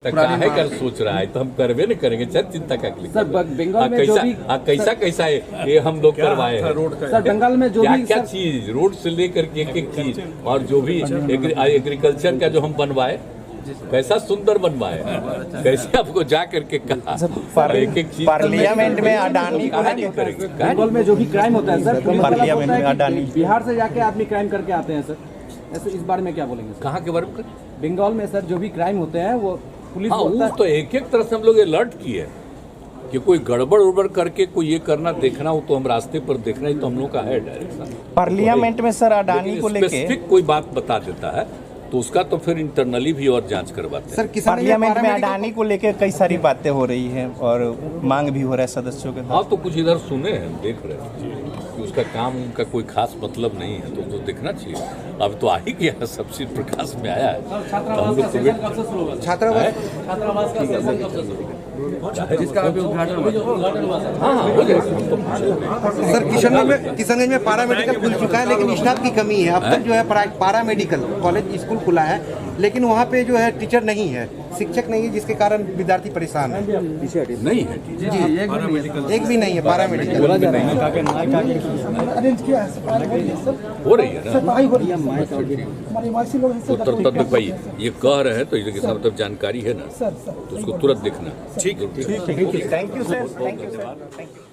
काहे कर सोच रहा है तो हम करवे नहीं करेंगे, सर चिंता का सर बंगाल में जो भी कैसा ये हम लोग करवाए हैं सर बंगाल में जो भी क्या चीज रोड से लेकर के एक चीज और जो भी एग्रीकल्चर का जो हम बनवाए कैसा सुंदर बनवाए, कैसे आपको जा करके कहा एक चीज पार्लियामेंट में अडानी को नहीं करेंगे। बंगाल में जो भी क्राइम होता है सर, पार्लियामेंट में अडानी बिहार से जाके आदमी क्राइम करके आते हैं सर, ऐसे इस बारे में क्या बोलेंगे सर? कहाँ के बारे में? बंगाल में सर जो भी क्राइम होते हैं वो पुलिस हाँ, तो एक तरह से हम लोग अलर्ट किए कि कोई गड़बड़ उड़बड़ करके कोई ये करना देखना हो तो हम रास्ते पर देखना ही तो हम लोग का है डायरेक्शन। पार्लियामेंट में सर अडानी को लेके स्पेसिफिक कोई बात बता देता है तो उसका तो फिर इंटरनली भी और जांच करवाते हैं। सर पार्लियामेंट में अडानी को लेके कई सारी बातें हो रही हैं और मांग भी हो रहा है सदस्यों के। हाँ, तो कुछ इधर सुने हैं, देख रहे हैं कि उसका काम उनका कोई खास मतलब नहीं है तो देखना चाहिए। अब तो आ ही गया, सब चीज प्रकाश में आया है तो हम लोग तो छात्रावास जिसका अभी उद्घाटन हो जाएगा। सर किशनगंज में पारा मेडिकल खुल चुका है लेकिन स्टाफ की कमी है। अब तक जो है पारा मेडिकल कॉलेज स्कूल खुला है लेकिन वहाँ पे जो है टीचर नहीं है, शिक्षक नहीं है, जिसके कारण विद्यार्थी परेशान है। नहीं है जी एक भी नहीं है पारा मेडिकल। हो रही है ना तो तब भाई ये कह रहे हैं तो इसके मतलब जानकारी है ना तो उसको तुरंत देखना। ठीक, thank you sir, thank you sir, thank you.